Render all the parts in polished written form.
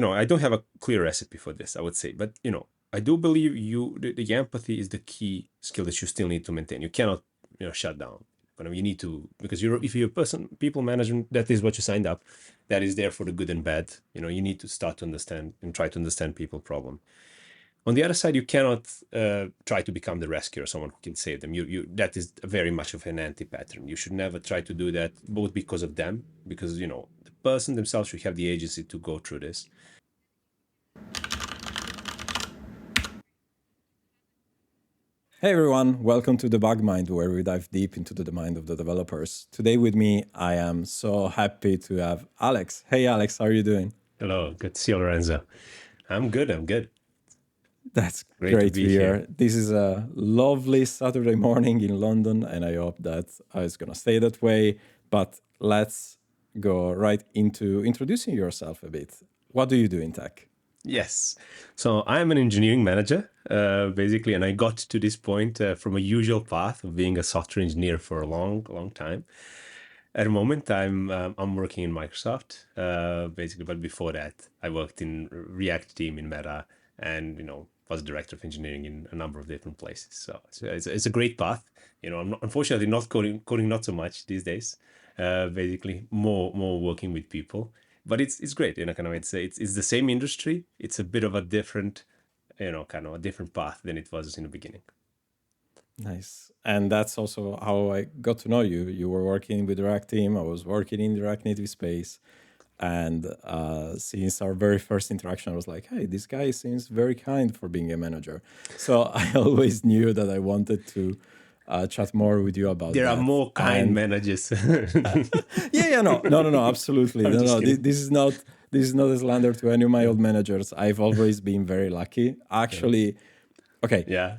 I don't have a clear recipe for this, I would say, but I do believe the empathy is the key skill that you still need to maintain. You cannot, shut down. You need to, because if you're a person, people management, that is what you signed up. That is there for the good and bad. You need to start to understand and try to understand people problem. On the other side, you cannot try to become the rescuer, someone who can save them. That is very much of an anti-pattern. You should never try to do that, both because of them, because the person themselves should have the agency to go through this. Hey everyone, welcome to Debug Mind, where we dive deep into the mind of the developers. Today with me, I am so happy to have Alex. Hey Alex, how are you doing? Hello, good to see you, Lorenzo. I'm good. That's Great to great to be here. hear. This is a lovely Saturday morning in London, and I hope that it's going to stay that way. But let's go right into introducing yourself a bit. What do you do in tech? Yes. So I'm an engineering manager, basically, and I got to this point from a usual path of being a software engineer for a long, long time. At the moment, I'm working in Microsoft, basically, but before that, I worked in React team in Meta, and was director of engineering in a number of different places. So it's a great path. I'm unfortunately not coding not so much these days. Basically, more working with people, but it's great. It's the same industry. It's a bit of a different, kind of a different path than it was in the beginning. Nice. And that's also how I got to know you. You were working with the React team. I was working in the React Native space. And since our very first interaction, I was like, hey, this guy seems very kind for being a manager. So I always knew that I wanted to chat more with you about There are that. more kind And managers. no, absolutely. I'm just kidding. This is not a slander to any of my old managers. I've always been very lucky. Actually, okay, Yeah.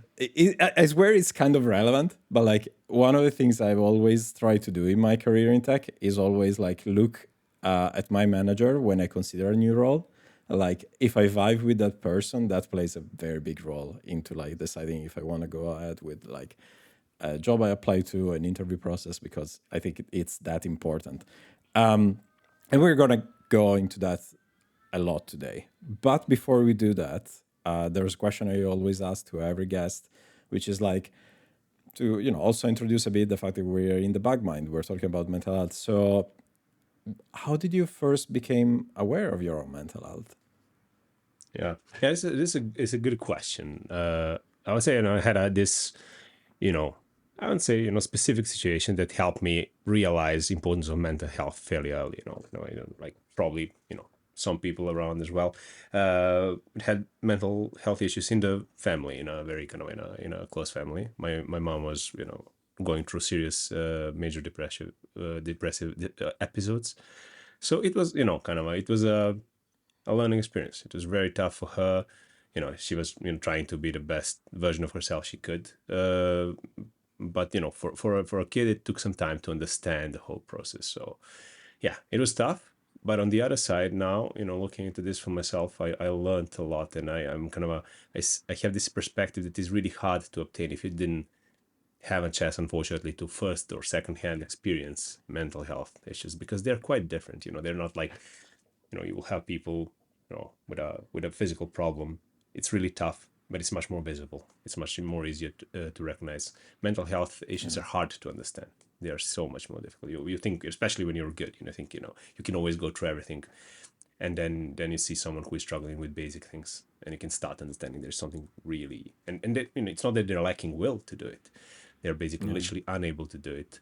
I swear it's kind of relevant, but like one of the things I've always tried to do in my career in tech is always like look at my manager when I consider a new role. Like if I vibe with that person, that plays a very big role into like deciding if I want to go ahead with like a job I apply to, an interview process, because I think it's that important. And we're gonna go into that a lot today. But before we do that, there's a question I always ask to every guest, which is like to also introduce a bit the fact that we're in the bug mind. We're talking about mental health. So, how did you first become aware of your own mental health? Yeah, it's a good question. I would say, I had this, you know, I would say, specific situation that helped me realize the importance of mental health fairly early. Like probably, some people around as well had mental health issues in the family, very kind of in a close family. My mom was, going through serious major depressive episodes. So it was, kind of it was a learning experience. It was very tough for her. She was trying to be the best version of herself she could. But for a kid, it took some time to understand the whole process. So yeah, it was tough. But on the other side, now looking into this for myself, I learned a lot, and I'm kind of I have this perspective that is really hard to obtain if you didn't have a chance, unfortunately, to first or second hand experience mental health issues, because they're quite different. They're not like you will have people with a physical problem. It's really tough, but it's much more visible. It's much more easier to recognize. Mental health issues are hard to understand. They are so much more difficult. You think, especially when you're good, think you can always go through everything, and then you see someone who is struggling with basic things, and you can start understanding there's something really, and they, it's not that they're lacking will to do it. They're basically Yeah. literally unable to do it,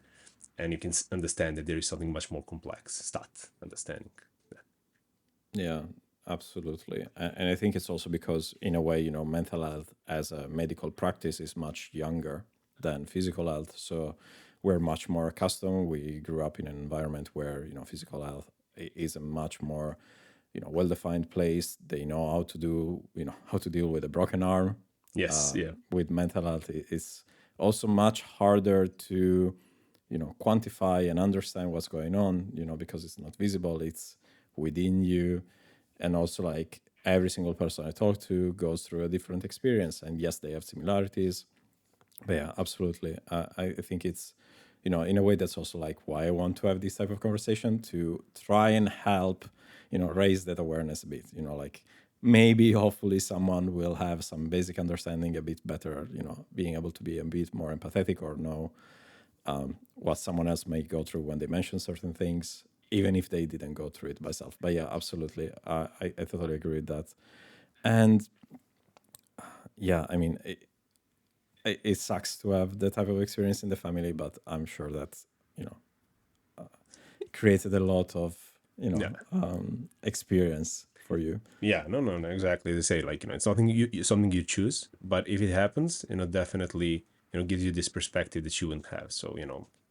and you can understand that there is something much more complex. Start understanding. Yeah, absolutely. And I think it's also because, in a way, mental health as a medical practice is much younger than physical health. So we're much more accustomed. We grew up in an environment where, physical health is a much more, well-defined place. They know how to do, how to deal with a broken arm. Yes, yeah. With mental health, it's also much harder to, quantify and understand what's going on, because it's not visible. It's within you, and also like every single person I talk to goes through a different experience, and yes, they have similarities, but yeah, absolutely. I think it's, in a way, that's also like why I want to have this type of conversation, to try and help, raise that awareness a bit, like maybe hopefully someone will have some basic understanding a bit better, being able to be a bit more empathetic or know what someone else may go through when they mention certain things, even if they didn't go through it myself. But yeah, absolutely. I totally agree with that. And yeah, I mean, it sucks to have that type of experience in the family, but I'm sure that, created a lot of, Yeah. experience for you. Yeah, no, exactly. They say like, it's something something you choose, but if it happens, definitely, gives you this perspective that you wouldn't have. So,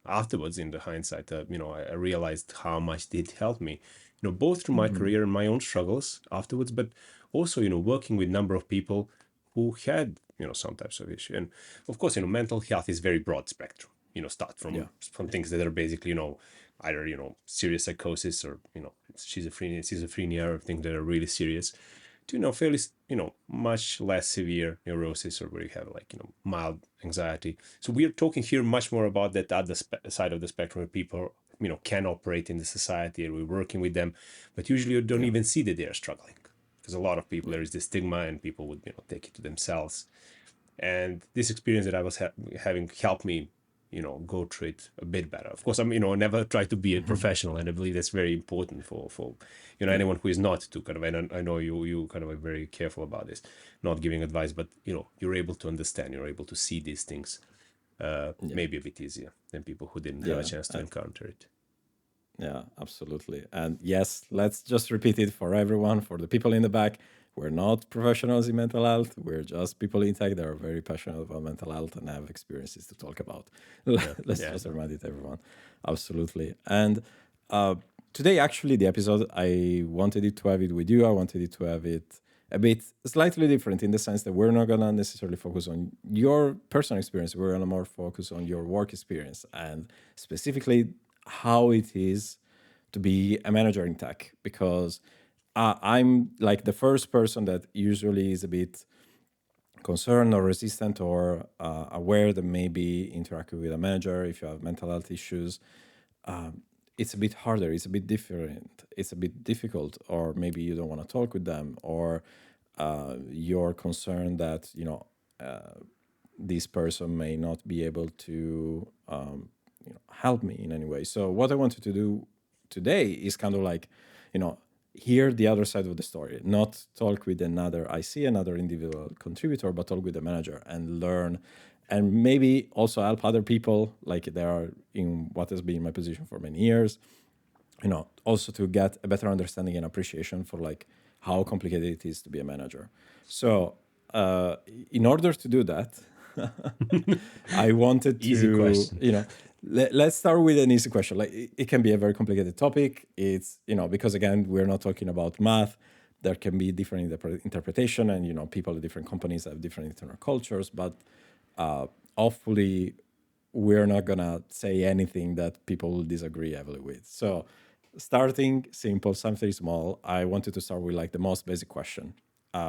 afterwards in the hindsight, I realized how much it helped me, both through my career and my own struggles afterwards, but also, working with a number of people who had, some types of issue. And of course, mental health is very broad spectrum, start from things that are basically, either, serious psychosis or, schizophrenia or things that are really serious to, fairly, much less severe neurosis or where you have like, mild anxiety. So we're talking here much more about that other side of the spectrum where people, can operate in the society and we're working with them, but usually you don't even see that they're struggling because a lot of people, there is this stigma and people would, take it to themselves. And this experience that I was having helped me, go through it a bit better. Of course, I'm, never try to be a professional, and I believe that's very important for anyone who is not to kind of. And I know you kind of are very careful about this, not giving advice, but you're able to understand, you're able to see these things, maybe a bit easier than people who didn't have a chance to encounter it. Yeah, absolutely. And yes, let's just repeat it for everyone, for the people in the back. We're not professionals in mental health. We're just people in tech that are very passionate about mental health and have experiences to talk about. Let's just remind it, everyone. Absolutely. And today, actually, the episode, I wanted it to have it with you. I wanted it to have it a bit slightly different in the sense that we're not going to necessarily focus on your personal experience. We're going to more focus on your work experience and specifically how it is to be a manager in tech, because I'm like the first person that usually is a bit concerned or resistant or aware that maybe interacting with a manager, if you have mental health issues, it's a bit harder, it's a bit different, it's a bit difficult, or maybe you don't want to talk with them, or you're concerned that this person may not be able to help me in any way. So what I wanted to do today is kind of like, hear the other side of the story, not talk with another IC, another individual contributor, but talk with the manager and learn, and maybe also help other people like they are in what has been my position for many years, also to get a better understanding and appreciation for like how complicated it is to be a manager. So in order to do that, I wanted to, Easy question. let's start with an easy question. Like it can be a very complicated topic. It's, because again, we're not talking about math. There can be different interpretation, and people at different companies have different internal cultures. But hopefully, we're not gonna say anything that people will disagree heavily with. So, starting simple, something small. I wanted to start with like the most basic question.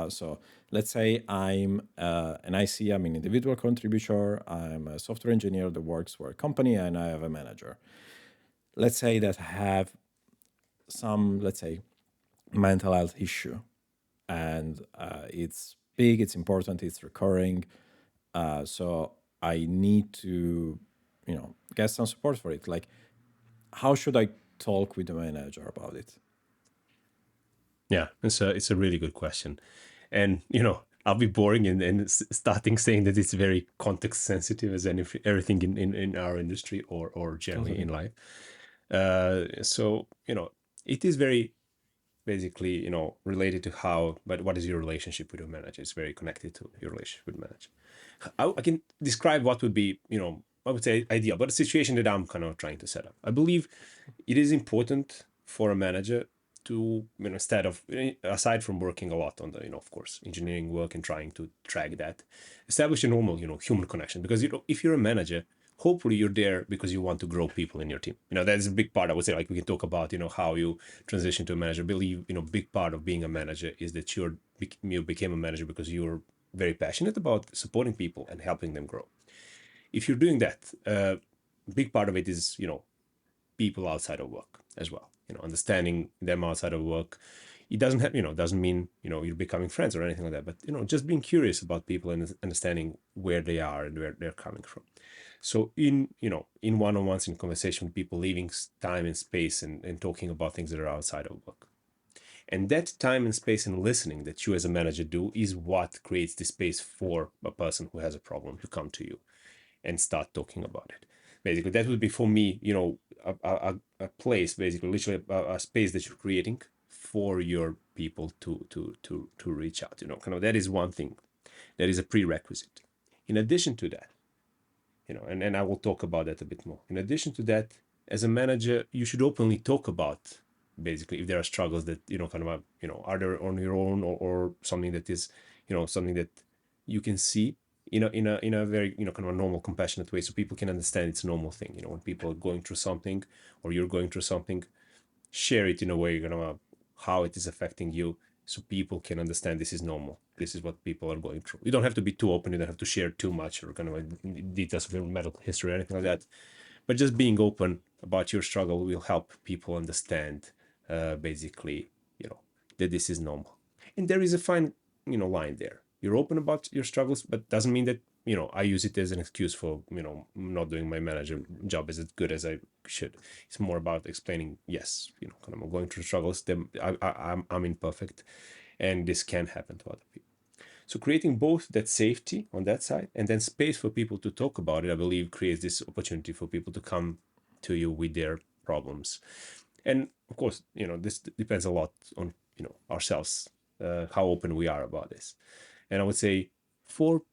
So let's say I'm an IC, I'm an individual contributor, I'm a software engineer that works for a company, and I have a manager. Let's say that I have some, let's say, mental health issue, and it's big, it's important, it's recurring. So I need to, get some support for it. Like, how should I talk with the manager about it? Yeah, it's a really good question, and I'll be boring and starting saying that it's very context sensitive as everything in our industry or generally in life. So it is very basically related to how, but what is your relationship with your manager? It's very connected to your relationship with manager. I can describe what would be I would say ideal, but a situation that I'm kind of trying to set up. I believe it is important for a manager to instead of aside from working a lot on the of course engineering work and trying to track that, establish a normal human connection, because if you're a manager, hopefully you're there because you want to grow people in your team. That's a big part. I would say, like, we can talk about how you transition to a manager. I believe big part of being a manager is that you became a manager because you're very passionate about supporting people and helping them grow. If you're doing that, big part of it is people outside of work as well. understanding them outside of work. It doesn't have, doesn't mean, you're becoming friends or anything like that, but, just being curious about people and understanding where they are and where they're coming from. So in one-on-ones, in conversation with people, leaving time and space and talking about things that are outside of work. And that time and space and listening that you as a manager do is what creates the space for a person who has a problem to come to you and start talking about it. Basically, that would be for me, a place, basically, literally a space that you're creating for your people to reach out. Kind of that is one thing, that is a prerequisite. In addition to that, and I will talk about that a bit more. In addition to that, as a manager, you should openly talk about basically if there are struggles that kind of are there on your own, or something that is something that you can see in a very kind of a normal, compassionate way, so people can understand it's a normal thing. When people are going through something or you're going through something, share it in a way how it is affecting you, so people can understand this is normal. This is what people are going through. You don't have to be too open. You don't have to share too much or kind of details of your medical history or anything like that. But just being open about your struggle will help people understand, basically, that this is normal. And there is a fine, line there. You're open about your struggles, but doesn't mean that, I use it as an excuse for, not doing my manager job as good as I should. It's more about explaining, yes, kind of I'm going through struggles. I'm imperfect, and this can happen to other people. So creating both that safety on that side and then space for people to talk about it, I believe, creates this opportunity for people to come to you with their problems. And of course, this depends a lot on, ourselves, how open we are about this. And I would say for,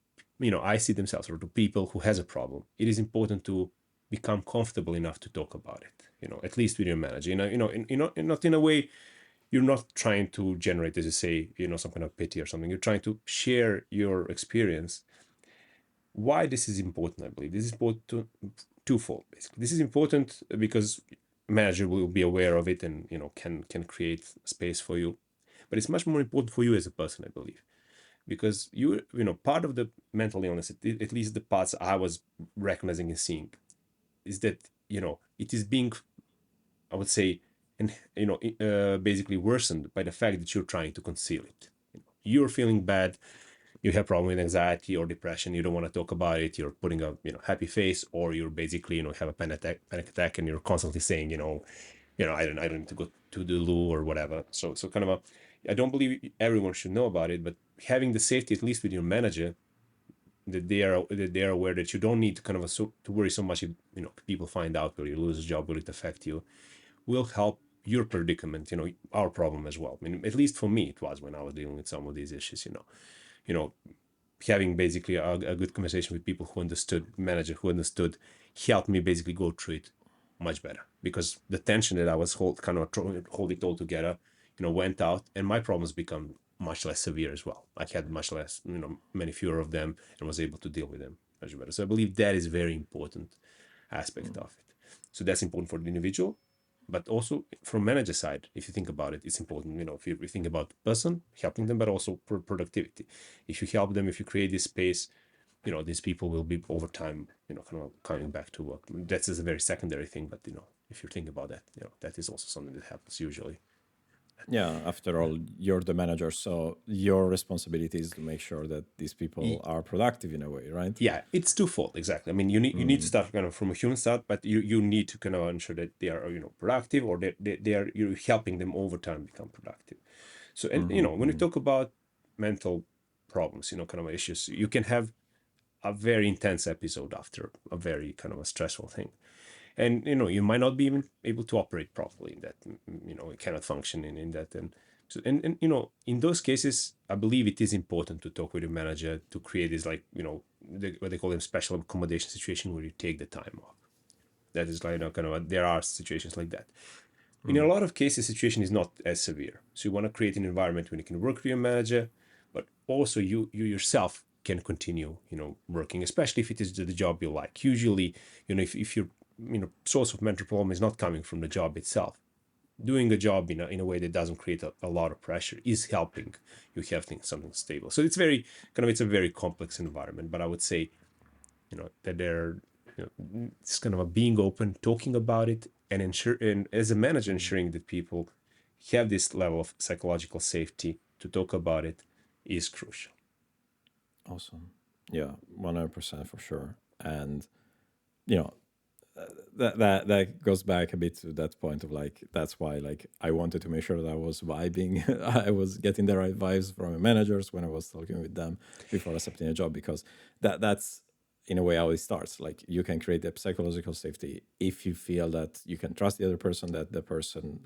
IC themselves, or to people who has a problem, it is important to become comfortable enough to talk about it, at least with your manager, not in a way, you're not trying to generate, as you say, some kind of pity or something. You're trying to share your experience. Why this is important, I believe. This is important twofold, basically. This is important because manager will be aware of it and, can create space for you. But it's much more important for you as a person, I believe. Because part of the mental illness, at least the parts I was recognizing and seeing, is that, it is being, I would say, and basically worsened by the fact that you're trying to conceal it. You're feeling bad, you have problem with anxiety or depression, you don't want to talk about it, you're putting a happy face, or you're basically have a panic attack, and you're constantly saying I don't need to go to the loo or whatever. So kind of I don't believe everyone should know about it, but having the safety, at least with your manager, that they are aware that you don't need to kind of to worry so much if people find out, or you lose a job, will it affect you, will help your predicament, our problem as well. I mean, at least for me, it was when I was dealing with some of these issues, having basically a good conversation with people who understood, manager who understood, helped me basically go through it much better, because the tension that I was holding it all together, went out, and my problems become much less severe as well. I had much less, many fewer of them, and was able to deal with them much better. So I believe that is very important aspect of it. So that's important for the individual, but also from manager side, if you think about it, it's important, if you think about person, helping them, but also productivity. If you help them, if you create this space, these people will be over time, kind of coming back to work. That's just a very secondary thing, but if you think about that, that is also something that happens usually. Yeah, after all, you're the manager, so your responsibility is to make sure that these people are productive in a way, right? Yeah, it's twofold, exactly. I mean, you need to start kind of from a human start, but you need to kind of ensure that they are productive, or that they are, you're helping them over time become productive. So, and when you talk about mental problems, kind of issues, you can have a very intense episode after a very kind of a stressful thing, and you might not be even able to operate properly in that. You cannot function in that. And so, and in those cases, I believe it is important to talk with your manager to create this, like, what they call them, special accommodation situation, where you take the time off. That is like, kind of there are situations like that. In a lot of cases, the situation is not as severe, so you want to create an environment where you can work with your manager, but also you yourself can continue working, especially if it is the job you like. Usually, if your source of mental problem is not coming from the job itself, doing a job in a way that doesn't create a lot of pressure is helping you have something stable. So it's very it's a very complex environment, but I would say that it's kind of a being open, talking about it, and as a manager, ensuring that people have this level of psychological safety to talk about it is crucial. Awesome. Yeah, 100% for sure. And you know, that goes back a bit to that point of like, that's why like I wanted to make sure that I was vibing, I was getting the right vibes from the managers when I was talking with them before accepting a job, because that's in a way how it starts. Like you can create the psychological safety if you feel that you can trust the other person, that the person,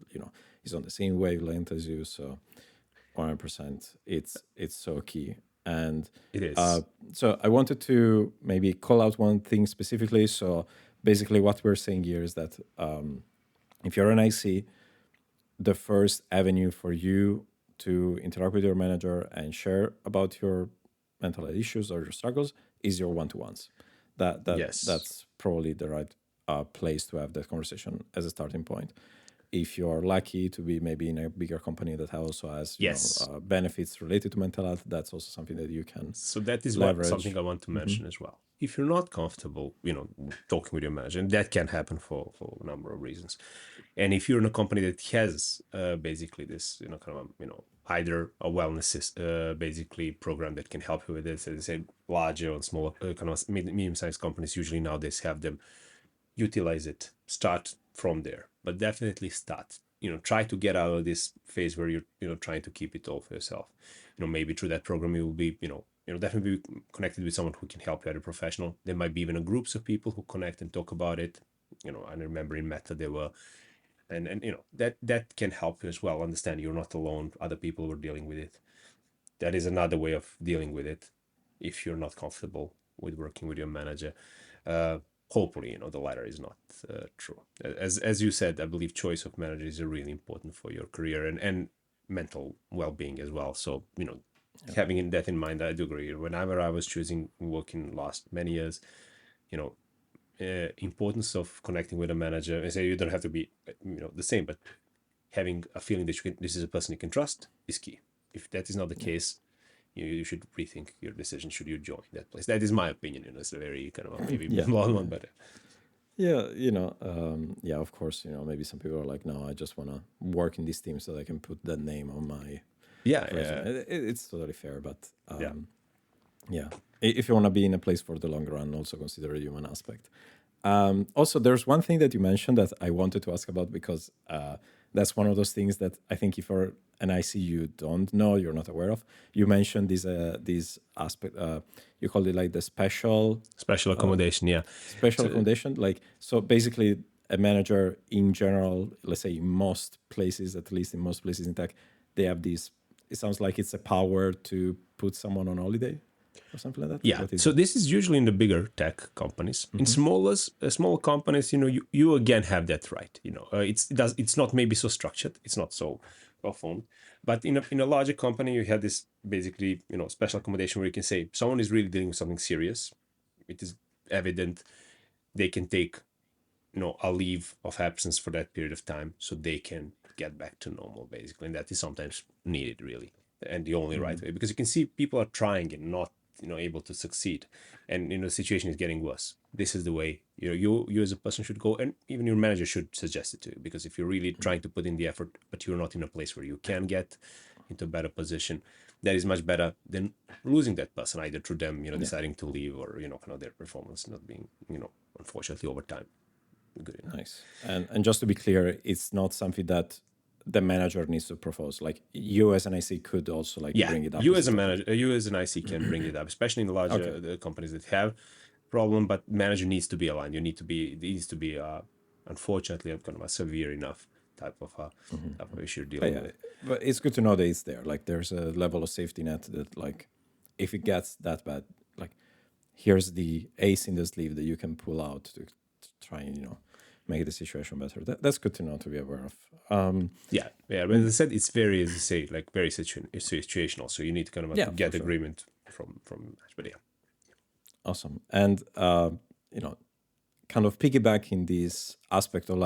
is on the same wavelength as you. So 100%, it's so key. And It is. so I wanted to maybe call out one thing specifically. So basically what we're saying here is that if you're an IC, the first avenue for you to interact with your manager and share about your mental health issues or your struggles is your one-to-ones. Yes. That's probably the right place to have that conversation as a starting point. If you're lucky to be maybe in a bigger company that also has Yes. benefits related to mental health, that's also something that you can So that is leverage. something I want to mention as well. If you're not comfortable, talking with your manager, and that can happen for a number of reasons. And if you're in a company that has basically this, kind of, either a wellness basically program that can help you with this, as I said, larger and smaller kind of medium-sized companies usually nowadays have them. Utilize it. Start from there, but definitely start. Try to get out of this phase where you're trying to keep it all for yourself. Maybe through that program you will be, definitely be connected with someone who can help you as a professional. There might be even a groups of people who connect and talk about it. I remember in Meta there were, and that can help you as well. Understand you're not alone. Other people were dealing with it. That is another way of dealing with it. If you're not comfortable with working with your manager, hopefully the latter is not true. As you said, I believe choice of manager is really important for your career and mental well-being as well. So having that in mind, I do agree. Whenever I was choosing working last many years, importance of connecting with a manager. I say you don't have to be the same, but having a feeling that this is a person you can trust is key. If that is not the case, you should rethink your decision. Should you join that place? That is my opinion. It's a very kind of maybe long one, but yeah, of course, maybe some people are like, no, I just want to work in this team so that I can put that name on my resume. It's totally fair, but yeah, if you want to be in a place for the long run, also consider a human aspect. Also, there's one thing that you mentioned that I wanted to ask about, because that's one of those things that I think if you're an IC you don't know, you're not aware of. You mentioned this aspect. You called it like the special accommodation. Special accommodation. Like, so basically, a manager in general, let's say in most places, at least in most places in tech, they have this. It sounds like it's a power to put someone on holiday or something like that. Yeah. So this is usually in the bigger tech companies. In smaller companies, you again have that right. It's not maybe so structured. It's not so well formed. But in a larger company, you have this basically special accommodation where you can say someone is really dealing with something serious. It is evident they can take a leave of absence for that period of time so they can get back to normal basically, and that is sometimes needed really, and the only right way, because you can see people are trying and not able to succeed, and the situation is getting worse. This is the way you as a person should go, and even your manager should suggest it to you, because if you're really trying to put in the effort but you're not in a place where you can get into a better position, that is much better than losing that person either through them deciding to leave, or kind of their performance not being unfortunately over time good enough. Nice. And just to be clear, it's not something that the manager needs to propose. Like, you as an IC could also bring it up. You as a manager, you as an IC can bring it up, especially in the larger companies that have problem. But manager needs to be aligned. It needs to be unfortunately kind of a severe enough type of issue you're dealing with. But it's good to know that it's there. Like, there's a level of safety net that, like, if it gets that bad, like, here's the ace in the sleeve that you can pull out to try and make the situation better. That's good to know, to be aware of. But as I said, it's very, as you say, like very situational. So you need to kind of get agreement from. But yeah, awesome. And kind of piggybacking this aspect of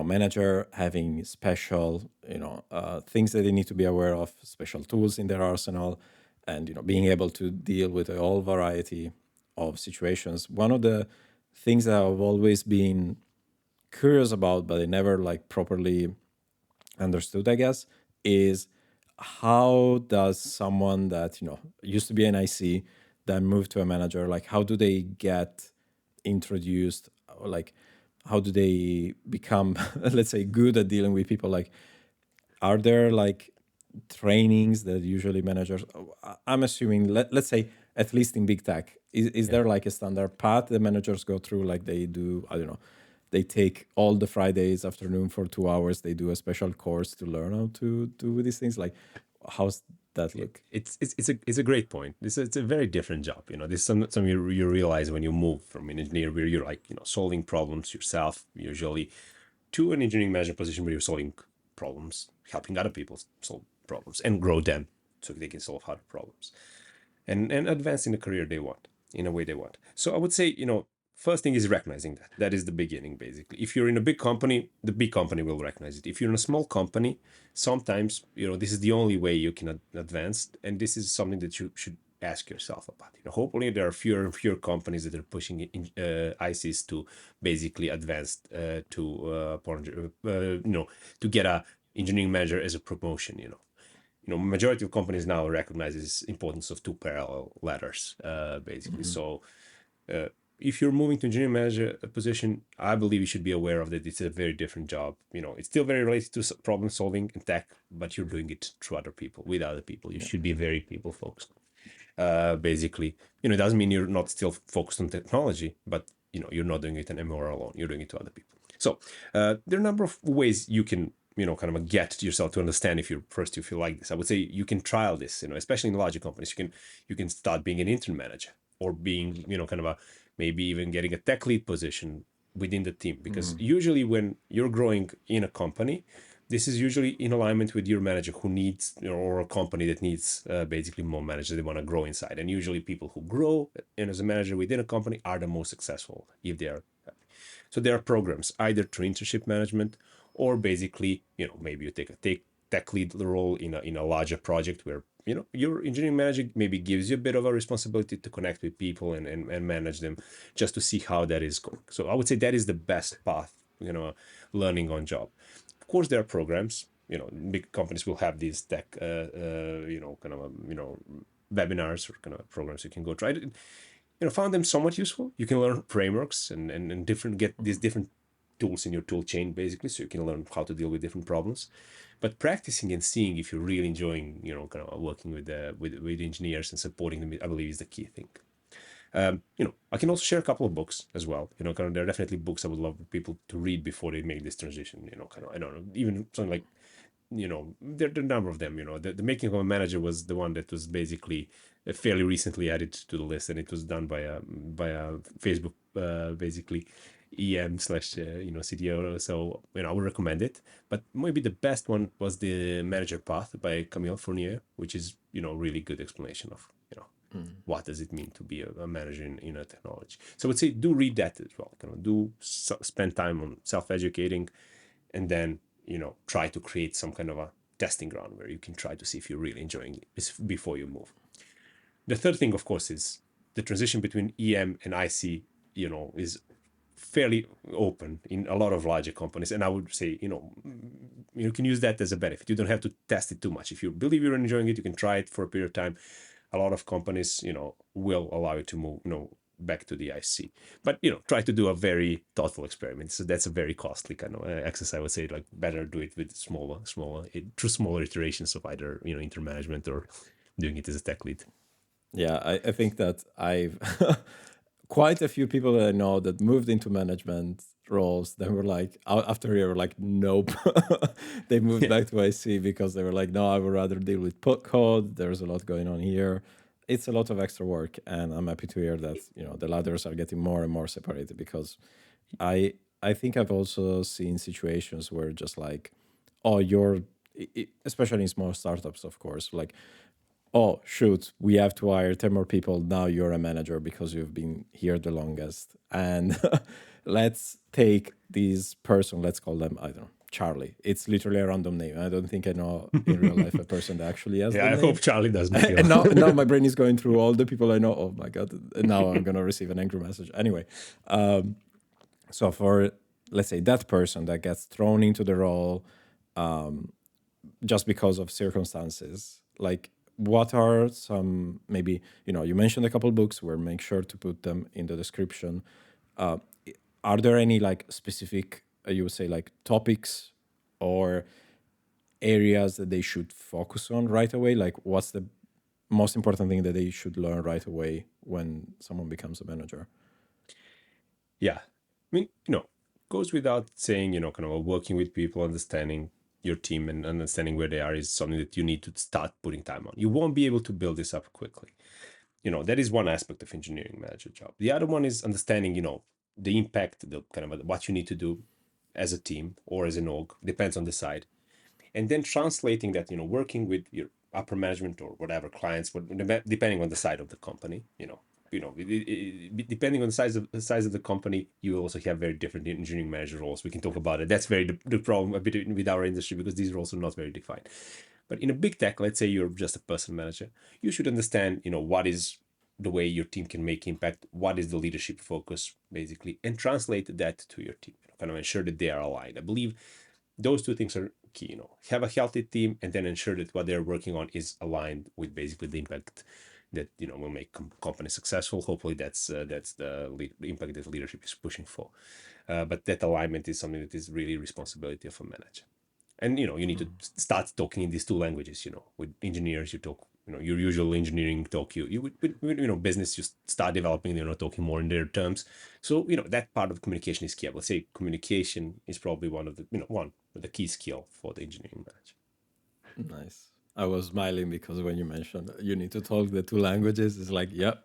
manager having special things that they need to be aware of, special tools in their arsenal, and being able to deal with a whole variety of situations. One of the things that I've always been curious about, but I never like properly understood, I guess, is how does someone that used to be an IC then move to a manager, like how do they get introduced, or like how do they become let's say good at dealing with people? Like are there like trainings that usually managers, I'm assuming, let's say at least in big tech, is there like a standard path the managers go through, like they do, I don't know, they take all the Fridays afternoon for 2 hours, they do a special course to learn how to do these things? Like how's that look? It's a great point. It's a very different job. This is some you realize when you move from an engineer where you're like solving problems yourself usually, to an engineering manager position where you're solving problems, helping other people solve problems and grow them so they can solve other problems and advance in the career they want in a way they want. So I would say, first thing is recognizing that. That is the beginning, basically. If you're in a big company, the big company will recognize it. If you're in a small company, sometimes, this is the only way you can advance. And this is something that you should ask yourself about. Hopefully there are fewer and fewer companies that are pushing ICs to basically advance to get a engineering manager as a promotion. Majority of companies now recognizes importance of two parallel ladders, basically. So if you're moving to engineering manager position, I believe you should be aware of that. It's a very different job. It's still very related to problem solving and tech, but you're doing it through other people, with other people. You should be very people focused. Basically, it doesn't mean you're not still focused on technology, but you're not doing it anymore alone. You're doing it to other people. So there are a number of ways you can kind of get yourself to understand if you feel like this. I would say you can trial this, especially in larger companies. You can start being an intern manager, or being, kind of a, maybe even getting a tech lead position within the team. Because usually when you're growing in a company, this is usually in alignment with your manager who needs, or a company that needs basically more managers they want to grow inside. And usually people who grow and as a manager within a company are the most successful if they are. So there are programs either through internship management, or basically, maybe you take a tech lead role in a larger project where, your engineering manager maybe gives you a bit of a responsibility to connect with people and manage them, just to see how that is going. So I would say that is the best path, learning on job. Of course, there are programs, big companies will have these tech, webinars or kind of programs you can go try to, found them somewhat useful. You can learn frameworks and get these different tools in your tool chain, basically, so you can learn how to deal with different problems. But practicing and seeing if you're really enjoying, kind of working with engineers and supporting them, I believe is the key thing. I can also share a couple of books as well. Kind of, there are definitely books I would love people to read before they make this transition. Kind of, I don't know, even something like, there are a number of them. The Making of a Manager was the one that was basically fairly recently added to the list, and it was done by a Facebook, basically EM/CTO. So I would recommend it. But maybe the best one was The Manager Path by Camille Fournier, which is really good explanation of what does it mean to be a manager in a technology. So I would say do read that as well. Kind of do spend time on self-educating, and then try to create some kind of a testing ground where you can try to see if you're really enjoying it before you move. The third thing, of course, is the transition between EM and IC, is fairly open in a lot of larger companies. And I would say, you can use that as a benefit. You don't have to test it too much. If you believe you're enjoying it, you can try it for a period of time. A lot of companies, will allow you to move, back to the IC. But, try to do a very thoughtful experiment. So that's a very costly kind of exercise. I would say, like, better do it with smaller iterations of either, intermanagement or doing it as a tech lead. Yeah, I think that I've quite a few people that I know that moved into management roles, then were like, after a year, were like, nope. They moved back to IC because they were like, no, I would rather deal with code. There's a lot going on here. It's a lot of extra work, and I'm happy to hear that the ladders are getting more and more separated, because I think I've also seen situations where just like, oh, especially in small startups, of course, like, oh, shoot, we have to hire 10 more people. Now you're a manager because you've been here the longest. And let's take this person, let's call them, I don't know, Charlie. It's literally a random name. I don't think I know in real life a person that actually has I name. hope Charlie doesn't. And now my brain is going through all the people I know. Oh my God. And now I'm going to receive an angry message. Anyway, so for let's say that person that gets thrown into the role just because of circumstances, like what are some, maybe, you mentioned a couple books, we'll make sure to put them in the description. uh, are there any like specific, you would say, like topics or areas that they should focus on right away? Like what's the most important thing that they should learn right away when someone becomes a manager? Yeah. I mean, goes without saying, kind of working with people, understanding your team and understanding where they are is something that you need to start putting time on. You won't be able to build this up quickly. That is one aspect of engineering manager job. The other one is understanding, the impact, the kind of what you need to do as a team or as an org, depends on the side. And then translating that, working with your upper management or whatever clients, depending on the side of the company, depending on the size of the company, you also have very different engineering manager roles. We can talk about it. That's very the problem a bit with our industry, because these roles are not very defined. But in a big tech, let's say you're just a person manager, you should understand, what is the way your team can make impact, what is the leadership focus, basically, and translate that to your team. Kind of ensure that they are aligned. I believe those two things are key. Have a healthy team, and then ensure that what they're working on is aligned with basically the impact that will make company successful. Hopefully, that's the impact that leadership is pushing for. But that alignment is something that is really responsibility of a manager. And you need to start talking in these two languages. With engineers, you talk your usual engineering talk. You with business, you start developing, talking more in their terms. So that part of communication is key. I would say communication is probably one of the key skill for the engineering manager. Nice. I was smiling because when you mentioned you need to talk the two languages, it's like, yep.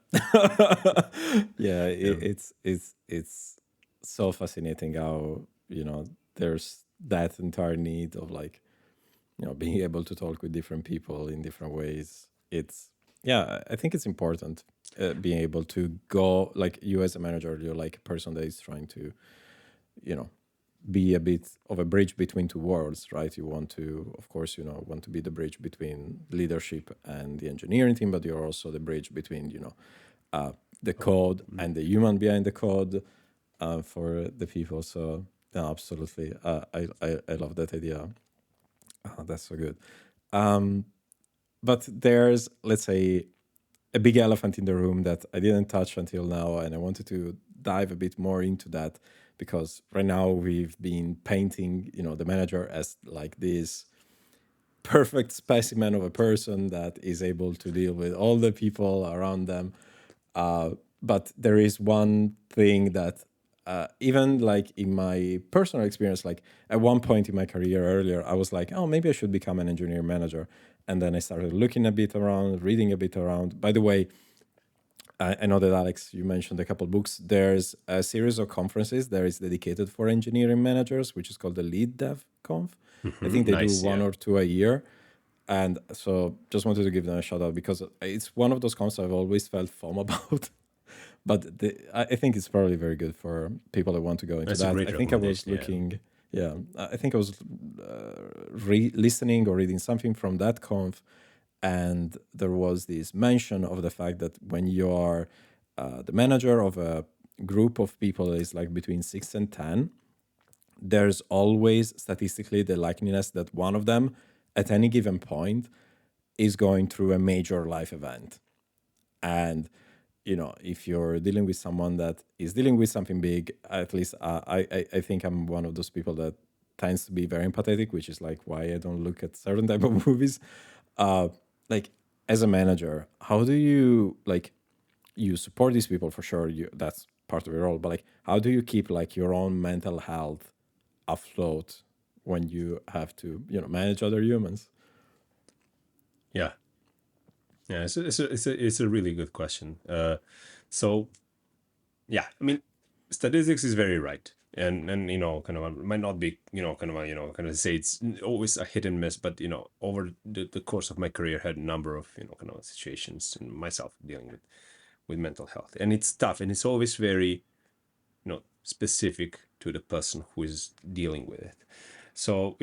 Yeah, it's so fascinating how, there's that entire need of like, being able to talk with different people in different ways. It's, yeah, I think it's important, being able to go, like you as a manager, you're like a person that is trying to, you know, be a bit of a bridge between two worlds, right? You want to, of course, want to be the bridge between leadership and the engineering team, but you're also the bridge between, the code and the human behind the code, for the people. So, yeah, absolutely. I love that idea. That's so good. But there's, let's say, a big elephant in the room that I didn't touch until now, and I wanted to dive a bit more into that, because right now we've been painting, the manager as like this perfect specimen of a person that is able to deal with all the people around them. But there is one thing that, even like in my personal experience, like at one point in my career earlier, I was like, oh, maybe I should become an engineering manager. And then I started looking a bit around, reading a bit around. By the way, I know that Alex, you mentioned a couple books. There's a series of conferences that is dedicated for engineering managers, which is called the Lead Dev Conf. I think they do Nice, one yeah. or two a year. And so just wanted to give them a shout out, because it's one of those conferences I've always felt FOMO about. But I think it's probably very good for people that want to go into That's a that. great I think I was recommendation. Yeah. looking, yeah, I think I was listening or reading something from that conf, and there was this mention of the fact that when you are, the manager of a group of people that is like between 6 and 10, there's always statistically the likeliness that one of them at any given point is going through a major life event. And if you're dealing with someone that is dealing with something big, at least, I think I'm one of those people that tends to be very empathetic, which is like why I don't look at certain type of movies. Like as a manager, how do you, like, you support these people for sure, that's part of your role, but like how do you keep like your own mental health afloat when you have to, manage other humans? Yeah. Yeah. It's a really good question. So yeah, I mean, statistics is very right. And kind of might not be, kind of say it's always a hit and miss, but over the course of my career, I had a number of kind of situations, and myself dealing with mental health, and it's tough, and it's always very specific to the person who is dealing with it. So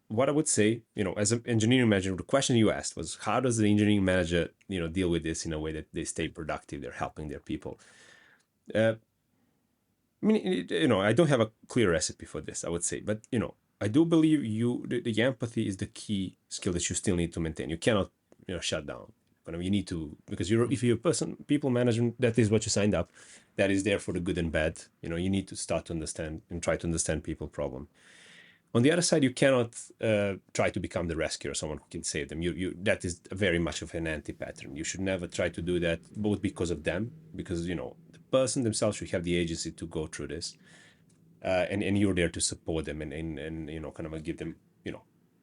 what I would say, as an engineering manager, the question you asked was, how does the engineering manager deal with this in a way that they stay productive, they're helping their people. I mean, I don't have a clear recipe for this, I would say, but I do believe the empathy is the key skill that you still need to maintain. You cannot, shut down. You need to, because if you're a people management, that is what you signed up. That is there for the good and bad. You need to start to understand and try to understand people problem. On the other side, you cannot try to become the rescuer, someone who can save them. That is very much of an anti-pattern. You should never try to do that, both because of them, because the person themselves should have the agency to go through this, and you're there to support them and kind of give them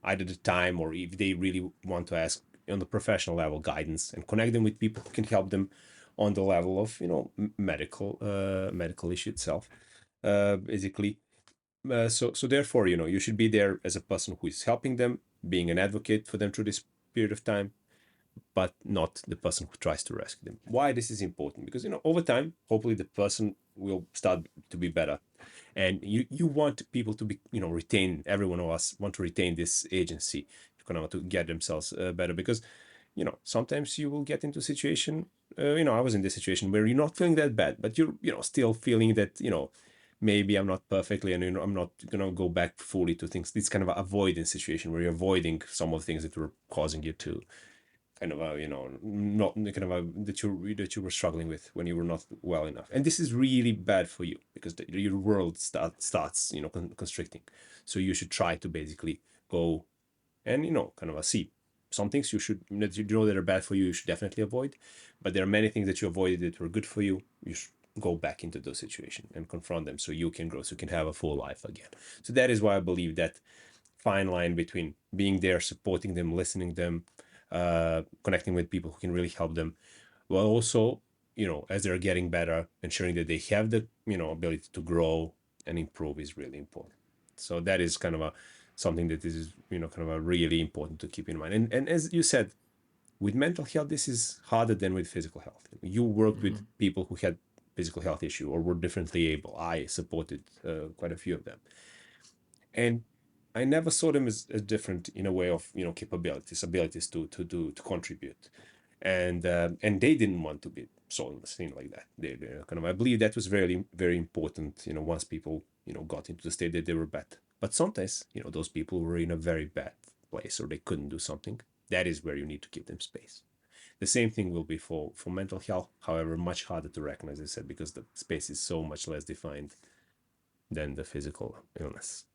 either the time, or if they really want to ask on the professional level, guidance, and connect them with people who can help them on the level of medical issue itself, basically. So therefore, you should be there as a person who is helping them, being an advocate for them through this period of time, but not the person who tries to rescue them. Why this is important? Because over time, hopefully the person will start to be better, and you want people to be retain. Every one of us want to retain this agency, to get themselves better, because sometimes you will get into a situation. I was in this situation where you're not feeling that bad, but you're still feeling that maybe I'm not perfectly, and I'm not gonna go back fully to things. It's kind of an avoidance situation where you're avoiding some of the things that were causing you to kind of not kind of that you were struggling with when you were not well enough. And this is really bad for you, because your world starts constricting. So you should try to basically go and kind of see some things that that are bad for you should definitely avoid, but there are many things that you avoided that were good for you. You should go back into those situations and confront them, so you can grow, so you can have a full life again. So that is why I believe that fine line between being there, supporting them, listening them, connecting with people who can really help them, while also as they're getting better, ensuring that they have the ability to grow and improve is really important. So that is kind of something that is kind of a really important to keep in mind. And as you said, with mental health, this is harder than with physical health. You worked with people who had physical health issue or were differently able. I supported quite a few of them, and I never saw them as different in a way of capabilities, abilities to contribute, and they didn't want to be seen like that. They kind of, I believe that was very very important. Once people got into the state that they were bad, but sometimes those people were in a very bad place, or they couldn't do something. That is where you need to give them space. The same thing will be for mental health, however, much harder to recognize, as I said, because the space is so much less defined than the physical illness.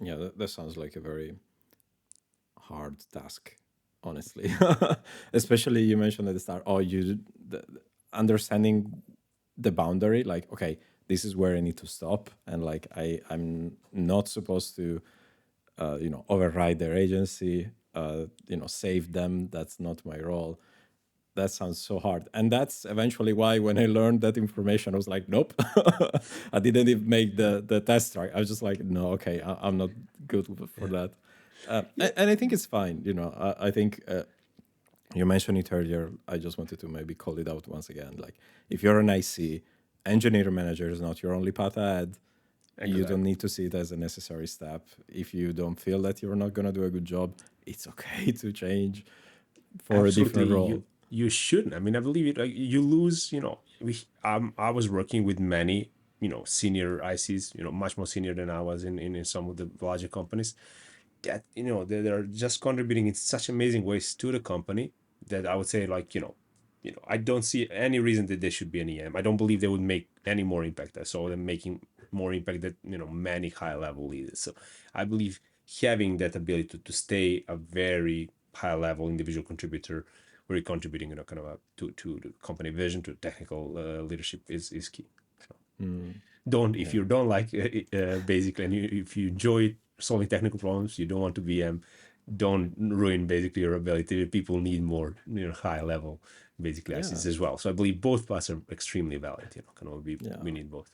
Yeah, that sounds like a very hard task, honestly. Especially you mentioned at the start, understanding the boundary, like, okay, this is where I need to stop, and like I'm not supposed to override their agency, save them. That's not my role. That sounds so hard. And that's eventually why when I learned that information, I was like, nope. I didn't even make the test right. I was just like, no, okay, I'm not good for that. And I think it's fine. I think you mentioned it earlier. I just wanted to maybe call it out once again. Like, if you're an IC, engineer manager is not your only path ahead. You Exactly. don't need to see it as a necessary step. If you don't feel that you're not going to do a good job, it's okay to change for a Absolutely, different role. you shouldn't. I mean, I believe it. Like, you lose. I was working with many senior ICs. Much more senior than I was in some of the larger companies. That they're just contributing in such amazing ways to the company that I would say, like, I don't see any reason that they should be an EM. I don't believe they would make any more impact. I saw them making more impact than many high level leaders. So I believe having that ability to stay a very high level individual contributor, where you're contributing kind of to the company vision, to technical leadership is key. So don't, if Yeah. you don't like basically, and if you enjoy solving technical problems, you don't want to be don't ruin basically your ability. People need more high level basically Yeah. ICs as well. So I believe both paths are extremely valid. Kind of Yeah. we need both.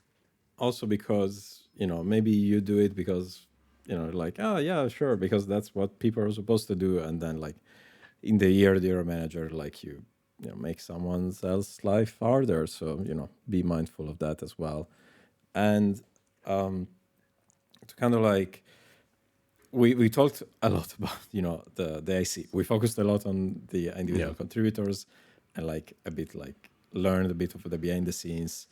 Also because, maybe you do it because, like, oh, yeah, sure, because that's what people are supposed to do. And then, like, in the year you're a manager, like, make someone else's life harder. So, be mindful of that as well. And to kind of like, we talked a lot about the IC. We focused a lot on the individual Yeah. contributors, and like a bit like learned a bit of the behind the scenes.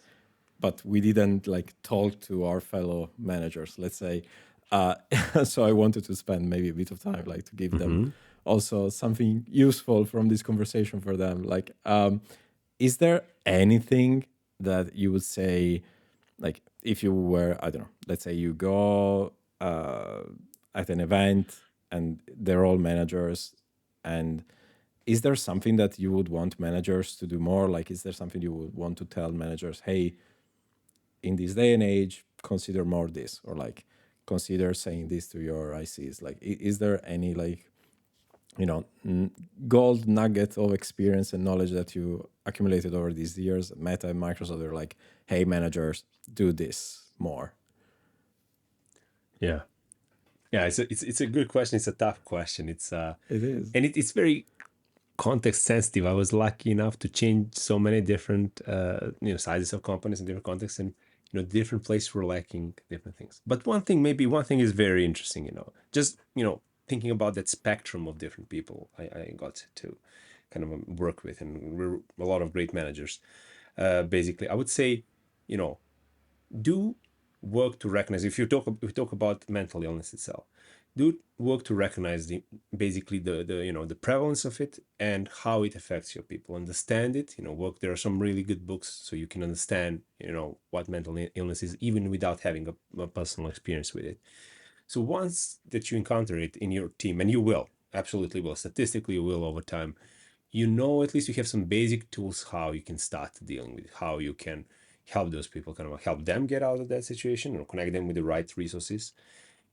but we didn't like talk to our fellow managers, let's say. Uh, so I wanted to spend maybe a bit of time like to give them Mm-hmm. also something useful from this conversation for them. Like, is there anything that you would say, like if you were, I don't know, let's say you go at an event and they're all managers, and is there something that you would want managers to do more? Like, is there something you would want to tell managers, hey, in this day and age, consider more this, or like consider saying this to your ICs? Like, is there any like, you know, gold nugget of experience and knowledge that you accumulated over these years, Meta and Microsoft, are like, hey, managers, do this more? Yeah. Yeah, it's a good question. It's a tough question. It is. And it's very context sensitive. I was lucky enough to change so many different sizes of companies and different contexts, and different places were lacking different things. But one thing is very interesting. Just thinking about that spectrum of different people I got to kind of work with, and we're a lot of great managers. Basically, I would say, you know, do work to recognize, if we talk about mental illness itself, do work to recognize basically the prevalence of it and how it affects your people. Understand it. Work. There are some really good books so you can understand what mental illness is, even without having a personal experience with it. So once that you encounter it in your team, and you will, absolutely will, statistically you will over time, at least you have some basic tools how you can start dealing with it, how you can help those people, kind of help them get out of that situation, or connect them with the right resources.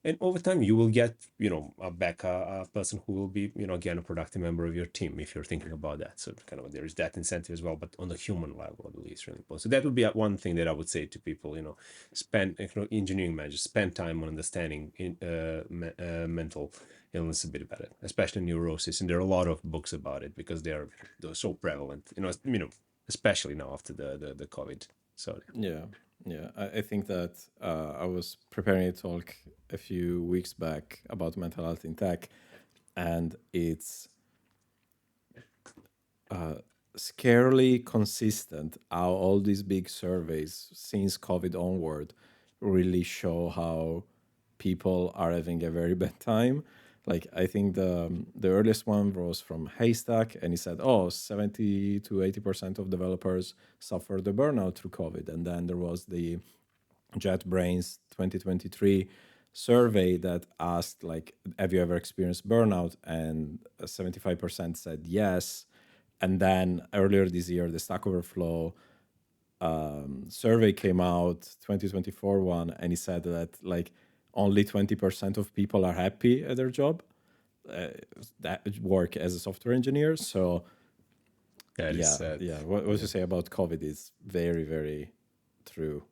And over time you will get a person who will be again a productive member of your team, if you're thinking about that. So kind of there is that incentive as well, but on the human level, I believe it's really important. So that would be one thing that I would say to people. Spend, engineering managers, spend time on understanding mental illness a bit better, especially neurosis. And there are a lot of books about it because they're so prevalent, especially now after the COVID. So Yeah, yeah. I think that I was preparing a talk a few weeks back about mental health in tech, and it's scarily consistent how all these big surveys since COVID onward really show how people are having a very bad time. Like I think the earliest one was from Haystack, and he said, "Oh, 70 to 80% of developers suffered the burnout through COVID." And then there was the JetBrains 2023 survey that asked, like, have you ever experienced burnout? And 75% said yes. And then earlier this year, the Stack Overflow survey came out, 2024 one, and he said that like only 20% of people are happy at their job that work as a software engineer. So that is yeah, sad. yeah. What you say about COVID is very, very true,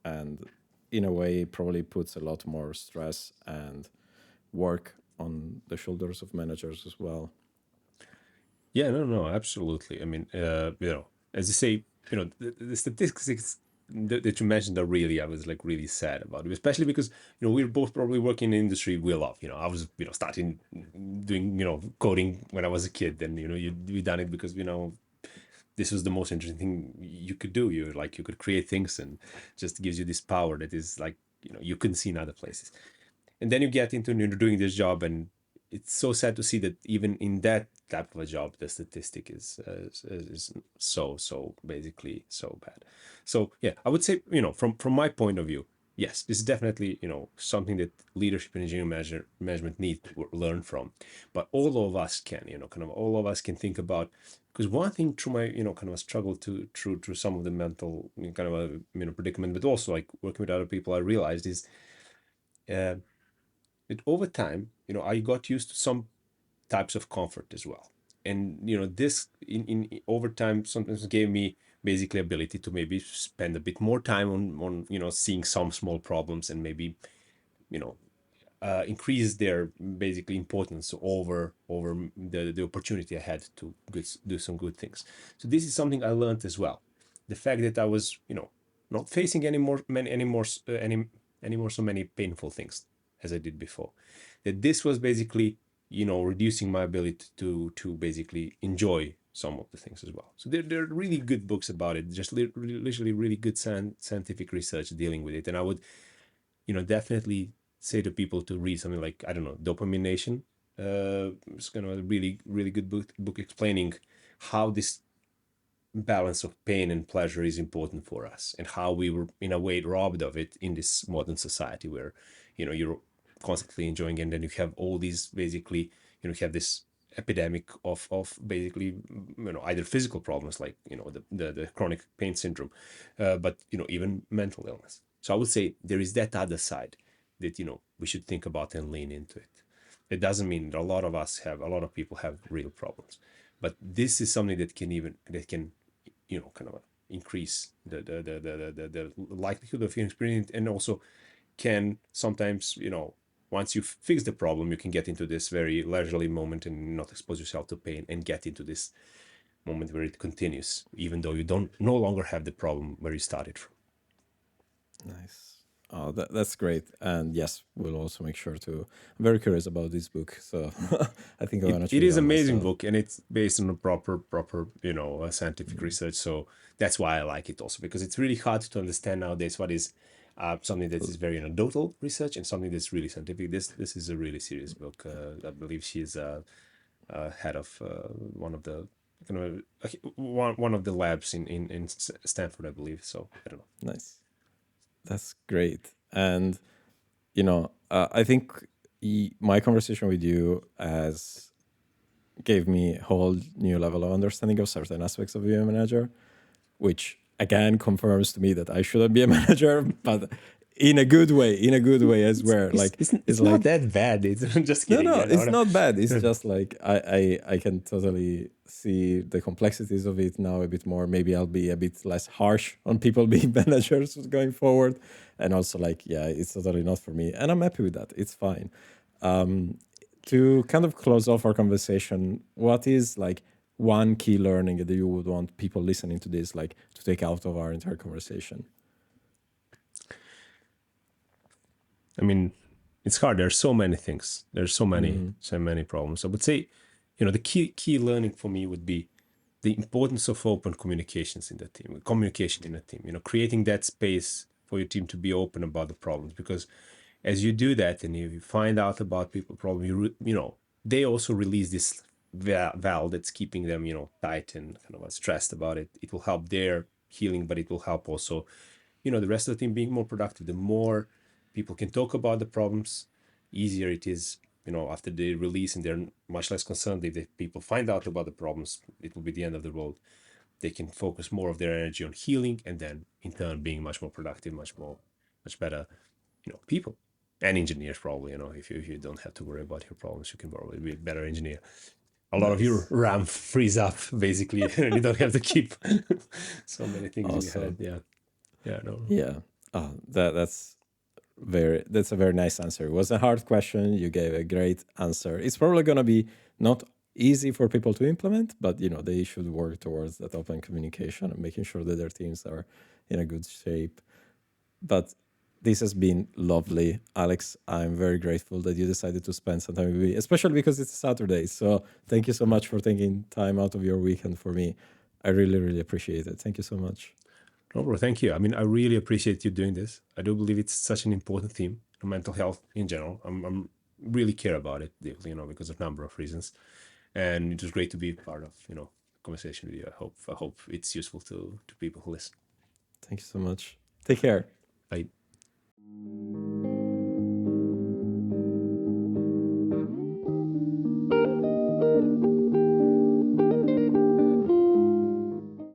and in a way, probably puts a lot more stress and work on the shoulders of managers as well. Yeah, no, absolutely. I mean, as you say, the statistics that you mentioned are really, I was like really sad about it, especially because, we're both probably working in an industry we love. I was, starting doing, coding when I was a kid, and, we done it because, this was the most interesting thing you could do. You could create things, and just gives you this power that is like, you couldn't see in other places. And then you get into doing this job, and it's so sad to see that even in that type of a job the statistic is so basically so bad. So yeah, I would say, from my point of view, yes, this is definitely something that leadership and engineering management need to learn from. But all of us can, kind of all of us can think about, because one thing through my kind of a struggle to through some of the mental kind of a predicament, but also like working with other people, I realized is uh, that over time, I got used to some types of comfort as well. And this in over time sometimes gave me basically ability to maybe spend a bit more time on seeing some small problems, and maybe you know increase their basically importance over the opportunity I had to do some good things. So this is something I learned as well. The fact that I was not facing any more so many painful things as I did before. That this was basically reducing my ability to basically enjoy some of the things as well. So there are really good books about it, just literally really good scientific research dealing with it. And I would, definitely say to people to read something like, I don't know, Dopamine Nation. It's kind of a really, really good book explaining how this balance of pain and pleasure is important for us, and how we were in a way robbed of it in this modern society where, you're constantly enjoying, and then you have all these basically, you have this epidemic of basically, either physical problems like, the chronic pain syndrome, but, even mental illness. So I would say there is that other side that, we should think about and lean into it. It doesn't mean that a lot of people have real problems, but this is something that can kind of increase the likelihood of experiencing it, and also can sometimes, once you fix the problem, you can get into this very leisurely moment and not expose yourself to pain, and get into this moment where it continues, even though you don't no longer have the problem where you started from. Nice. Oh, that's great. And yes, we'll also make sure to. I'm very curious about this book, so I think I want to It check it is out amazing myself. book, and it's based on a proper scientific research. So that's why I like it also, because it's really hard to understand nowadays what is something that is very anecdotal research and something that's really scientific. This is a really serious book. I believe she's head of one of the kind of one of the labs in Stanford, I believe. So I don't know. Nice. That's great. And I think my conversation with you has gave me a whole new level of understanding of certain aspects of being a manager, which again confirms to me that I shouldn't be a manager, but in a good way as well. Like it's It's not like that bad. It's just no, kidding. no, Yeah, no, it's no. not bad. It's just like I can totally see the complexities of it now a bit more. Maybe I'll be a bit less harsh on people being managers going forward. And also like, yeah, it's totally not for me. And I'm happy with that. It's fine. To kind of close off our conversation, what is like one key learning that you would want people listening to this like to take out of our entire conversation? I mean, it's hard. There's so many things. There's so many problems. I would say, the key learning for me would be the importance of open communications in the team, communication in the team. Creating that space for your team to be open about the problems, because as you do that and you find out about people problem, they also release this valve that's keeping them, tight and kind of stressed about it. It will help their healing, but it will help also, the rest of the team being more productive. The more people can talk about the problems, easier it is, after they release, and they're much less concerned. If the people find out about the problems, it will be the end of the world. They can focus more of their energy on healing, and then in turn being much more productive, much better, people and engineers probably. If you don't have to worry about your problems, you can probably be a better engineer. A lot of your Nice. RAM frees up basically, and you don't have to keep so many things in your head. Awesome. Yeah, no. Yeah. That's a very nice answer. It was a hard question. You gave a great answer. It's probably going to be not easy for people to implement, but they should work towards that open communication and making sure that their teams are in a good shape. But this has been lovely, Alex. I'm very grateful that you decided to spend some time with me, especially because it's Saturday. So thank you so much for taking time out of your weekend for me. I really, really appreciate it. Thank you so much. No, bro, thank you. I mean, I really appreciate you doing this. I do believe it's such an important theme, mental health in general. I'm really care about it deeply, because of a number of reasons. And it was great to be part of, conversation with you. I hope it's useful to people who listen. Thank you so much. Take care. I